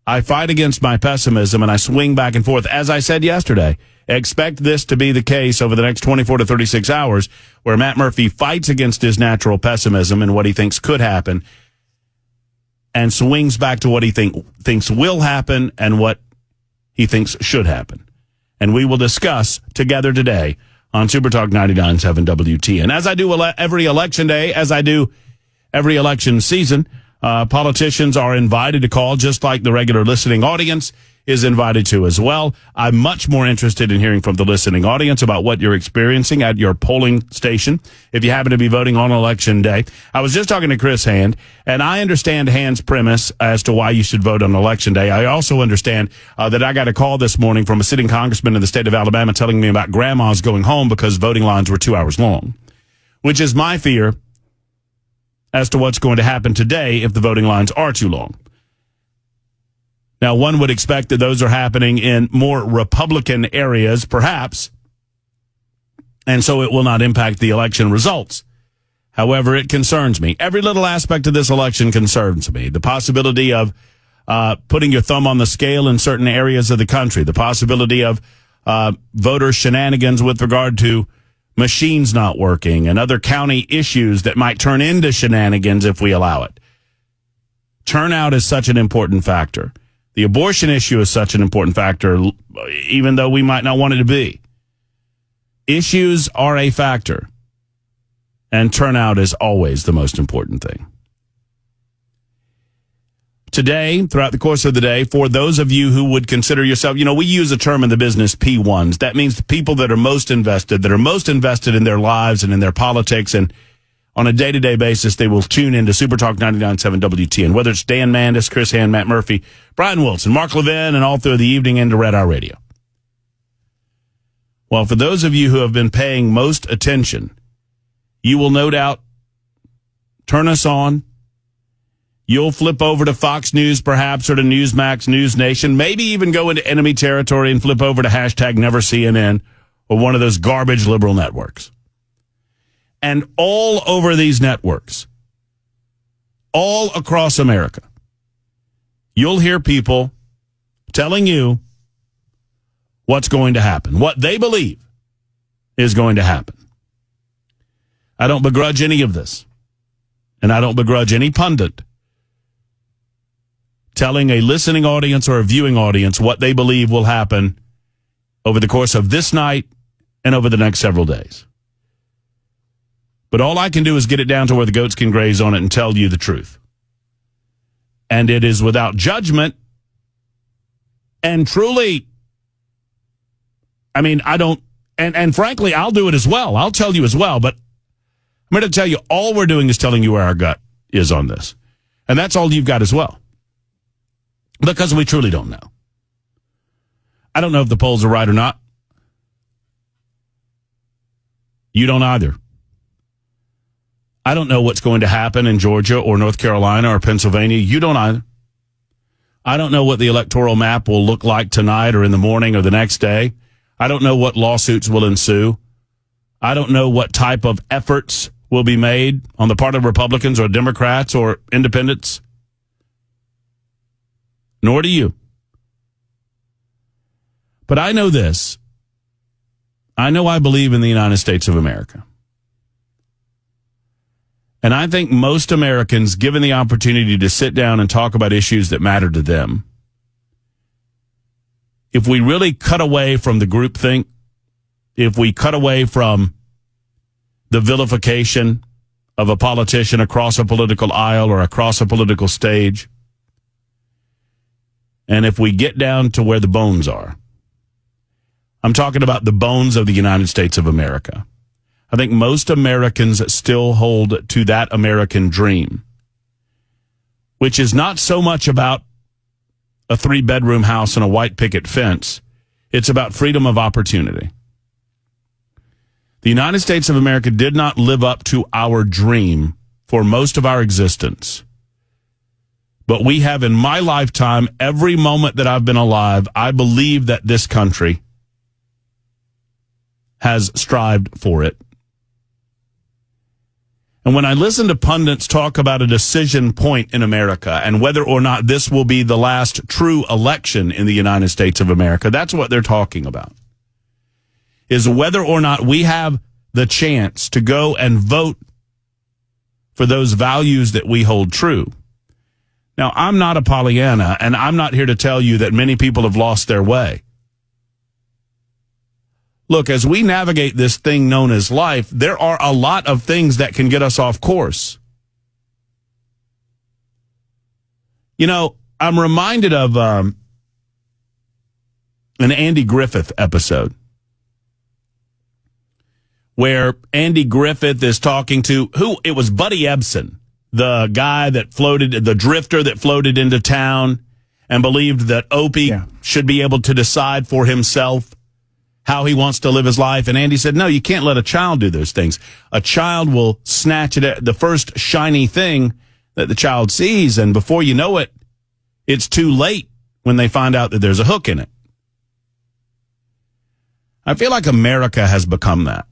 I fight against my pessimism and I swing back and forth. As I said yesterday, expect this to be the case over the next 24 to 36 hours, where Matt Murphy fights against his natural pessimism and what he thinks could happen and swings back to what he thinks will happen and what he thinks should happen. And we will discuss together today on Super Talk 99.7 WTN. As I do every election day, as I do every election season, politicians are invited to call, just like the regular listening audience is invited to as well. I'm much more interested in hearing from the listening audience about what you're experiencing at your polling station if you happen to be voting on election day. I was just talking to Chris Hand, and I understand Hand's premise as to why you should vote on election day. I also understand that I got a call this morning from a sitting congressman in the state of Alabama telling me about grandmas going home because voting lines were 2 hours long, which is my fear as to what's going to happen today if the voting lines are too long. Now, one would expect that those are happening in more Republican areas, perhaps, and so it will not impact the election results. However, it concerns me. Every little aspect of this election concerns me. The possibility of putting your thumb on the scale in certain areas of the country, the possibility of voter shenanigans with regard to machines not working and other county issues that might turn into shenanigans if we allow it. Turnout is such an important factor. The abortion issue is such an important factor, even though we might not want it to be. Issues are a factor, and turnout is always the most important thing. Today, throughout the course of the day, for those of you who would consider yourself, we use a term in the business, P1s. That means the people that are most invested in their lives and in their politics, and on a day-to-day basis, they will tune into Super Talk 99.7 WTN, whether it's Dan Mandis, Chris Hand, Matt Murphy, Brian Wilson, Mark Levin, and all through the evening into Red Hour Radio. Well, for those of you who have been paying most attention, you will no doubt turn us on. You'll flip over to Fox News, perhaps, or to Newsmax, News Nation, maybe even go into enemy territory and flip over to #NeverCNN or one of those garbage liberal networks. And all over these networks, all across America, you'll hear people telling you what's going to happen, what they believe is going to happen. I don't begrudge any of this, and I don't begrudge any pundit telling a listening audience or a viewing audience what they believe will happen over the course of this night and over the next several days. But all I can do is get it down to where the goats can graze on it and tell you the truth. And it is without judgment. And truly, and frankly, I'll do it as well. I'll tell you as well. But I'm going to tell you, all we're doing is telling you where our gut is on this. And that's all you've got as well. Because we truly don't know. I don't know if the polls are right or not. You don't either. I don't know what's going to happen in Georgia or North Carolina or Pennsylvania. You don't either. I don't know what the electoral map will look like tonight or in the morning or the next day. I don't know what lawsuits will ensue. I don't know what type of efforts will be made on the part of Republicans or Democrats or independents. Nor do you. But I know this. I know I believe in the United States of America. And I think most Americans, given the opportunity to sit down and talk about issues that matter to them, if we really cut away from the groupthink, if we cut away from the vilification of a politician across a political aisle or across a political stage, and if we get down to where the bones are, I'm talking about the bones of the United States of America. I think most Americans still hold to that American dream, which is not so much about a 3-bedroom house and a white picket fence. It's about freedom of opportunity. The United States of America did not live up to our dream for most of our existence. But we have, in my lifetime, every moment that I've been alive, I believe that this country has strived for it. And when I listen to pundits talk about a decision point in America and whether or not this will be the last true election in the United States of America, that's what they're talking about, is whether or not we have the chance to go and vote for those values that we hold true. Now, I'm not a Pollyanna, and I'm not here to tell you that many people have lost their way. Look, as we navigate this thing known as life, there are a lot of things that can get us off course. You know, I'm reminded of an Andy Griffith episode where Andy Griffith is talking to, it was Buddy Ebsen, the guy that the drifter that floated into town and believed that Opie should be able to decide for himself how he wants to live his life. And Andy said, no, you can't let a child do those things. A child will snatch at the first shiny thing that the child sees, and before you know it, it's too late when they find out that there's a hook in it. I feel like America has become that.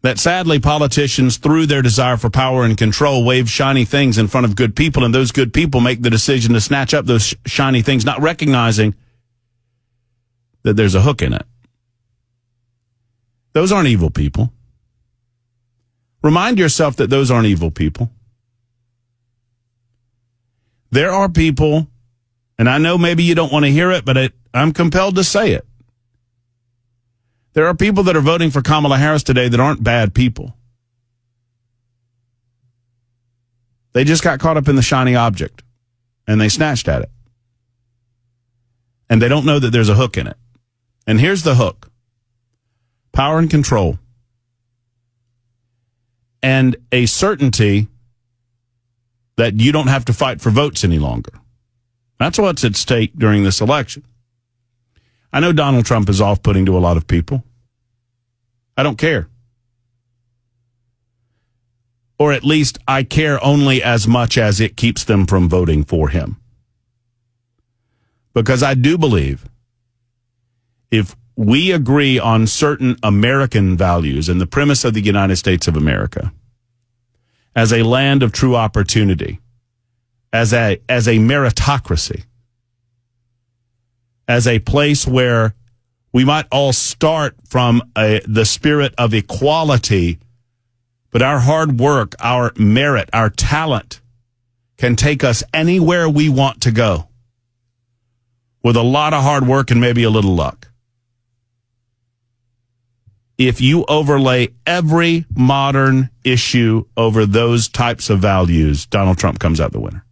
That sadly, politicians, through their desire for power and control, wave shiny things in front of good people, and those good people make the decision to snatch up those shiny things, not recognizing that there's a hook in it. Those aren't evil people. Remind yourself that those aren't evil people. There are people, and I know maybe you don't want to hear it, but I'm compelled to say it. There are people that are voting for Kamala Harris today that aren't bad people. They just got caught up in the shiny object, and they snatched at it. And they don't know that there's a hook in it. And here's the hook: power and control, and a certainty that you don't have to fight for votes any longer. That's what's at stake during this election. I know Donald Trump is off-putting to a lot of people. I don't care. Or at least I care only as much as it keeps them from voting for him. Because I do believe if we agree on certain American values and the premise of the United States of America as a land of true opportunity, as a meritocracy, as a place where we might all start from the spirit of equality, but our hard work, our merit, our talent can take us anywhere we want to go with a lot of hard work and maybe a little luck. If you overlay every modern issue over those types of values, Donald Trump comes out the winner.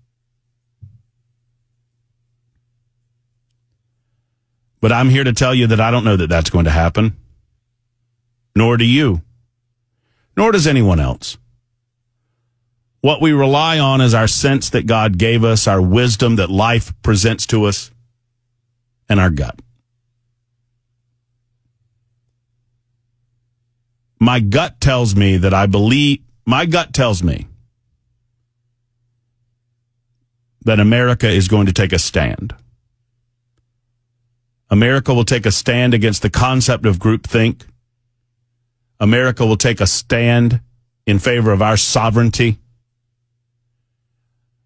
But I'm here to tell you that I don't know that that's going to happen. Nor do you. Nor does anyone else. What we rely on is our sense that God gave us, our wisdom that life presents to us, and our gut. My gut tells me that that America is going to take a stand. America will take a stand against the concept of groupthink. America will take a stand in favor of our sovereignty.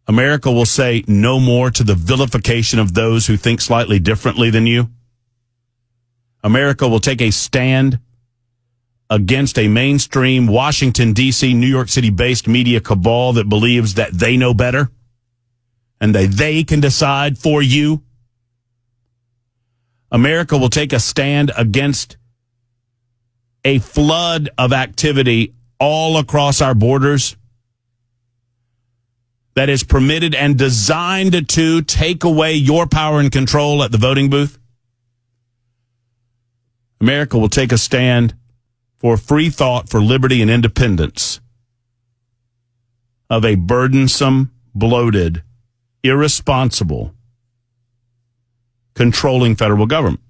America will say no more to the vilification of those who think slightly differently than you. America will take a stand against a mainstream Washington, D.C., New York City-based media cabal that believes that they know better and that they can decide for you. America will take a stand against a flood of activity all across our borders that is permitted and designed to take away your power and control at the voting booth. America will take a stand for free thought, for liberty and independence of a burdensome, bloated, irresponsible, controlling federal government.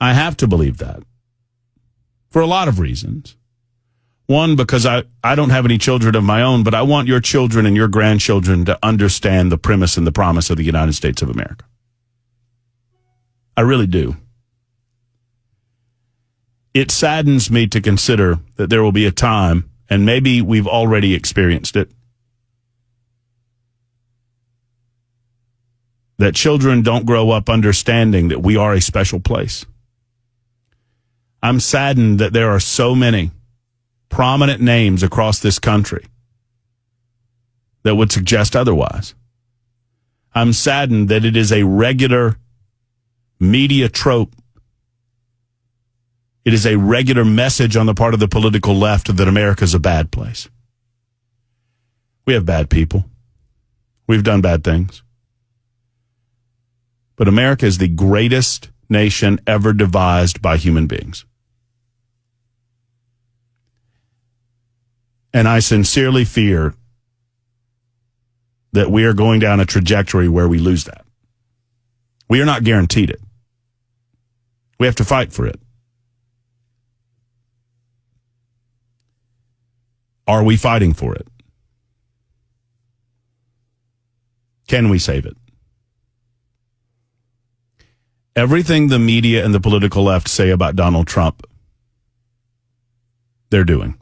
I have to believe that for a lot of reasons. One, because I don't have any children of my own, but I want your children and your grandchildren to understand the premise and the promise of the United States of America. I really do. It saddens me to consider that there will be a time, and maybe we've already experienced it, that children don't grow up understanding that we are a special place. I'm saddened that there are so many prominent names across this country that would suggest otherwise. I'm saddened that it is a regular media trope. It is a regular message on the part of the political left that America is a bad place. We have bad people. We've done bad things. But America is the greatest nation ever devised by human beings. And I sincerely fear that we are going down a trajectory where we lose that. We are not guaranteed it. We have to fight for it. Are we fighting for it? Can we save it? Everything the media and the political left say about Donald Trump, they're doing.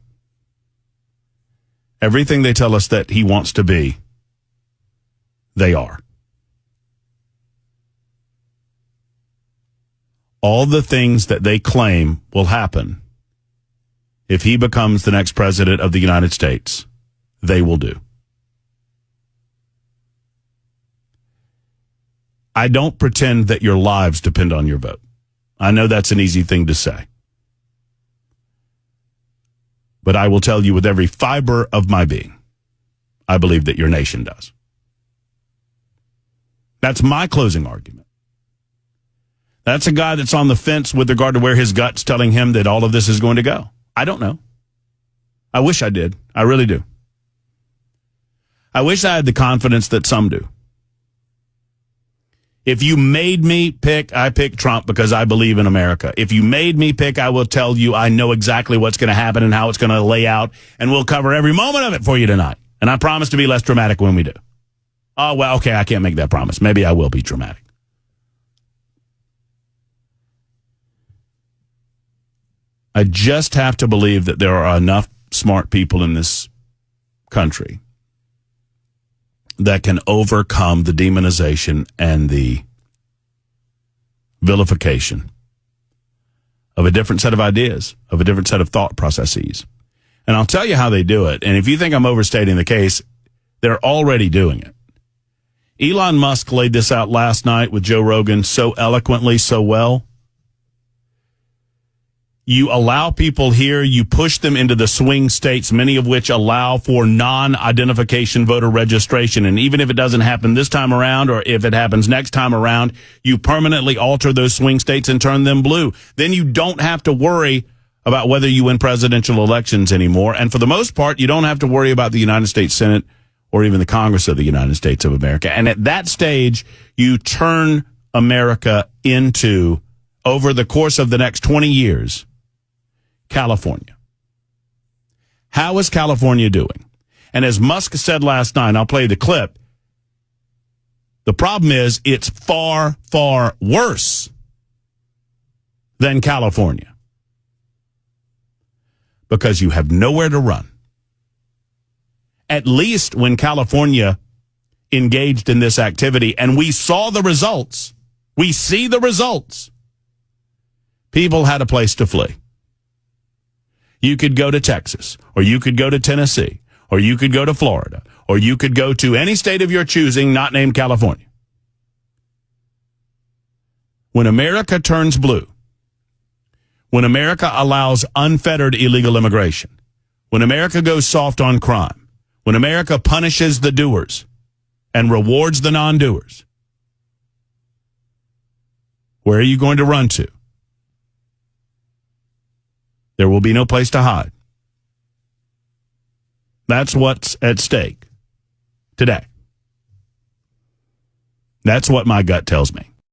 Everything they tell us that he wants to be, they are. All the things that they claim will happen if he becomes the next president of the United States, they will do. I don't pretend that your lives depend on your vote. I know that's an easy thing to say. But I will tell you with every fiber of my being, I believe that your nation does. That's my closing argument. That's a guy that's on the fence with regard to where his gut's telling him that all of this is going to go. I don't know. I wish I did. I really do. I wish I had the confidence that some do. If you made me pick, I pick Trump because I believe in America. If you made me pick, I will tell you I know exactly what's going to happen and how it's going to lay out, and we'll cover every moment of it for you tonight. And I promise to be less dramatic when we do. Oh, well, okay, I can't make that promise. Maybe I will be dramatic. I just have to believe that there are enough smart people in this country that can overcome the demonization and the vilification of a different set of ideas, of a different set of thought processes. And I'll tell you how they do it. And if you think I'm overstating the case, they're already doing it. Elon Musk laid this out last night with Joe Rogan so eloquently, so well. You allow people here, you push them into the swing states, many of which allow for non-identification voter registration. And even if it doesn't happen this time around, or if it happens next time around, you permanently alter those swing states and turn them blue. Then you don't have to worry about whether you win presidential elections anymore. And for the most part, you don't have to worry about the United States Senate or even the Congress of the United States of America. And at that stage, you turn America into, over the course of the next 20 years, California. How is California doing? And as Musk said last night, and I'll play the clip, the problem is it's far, far worse than California because you have nowhere to run. At least when California engaged in this activity, and we saw the results, we see the results, people had a place to flee. You could go to Texas, or you could go to Tennessee, or you could go to Florida, or you could go to any state of your choosing not named California. When America turns blue, when America allows unfettered illegal immigration, when America goes soft on crime, when America punishes the doers and rewards the non-doers, where are you going to run to? There will be no place to hide. That's what's at stake today. That's what my gut tells me.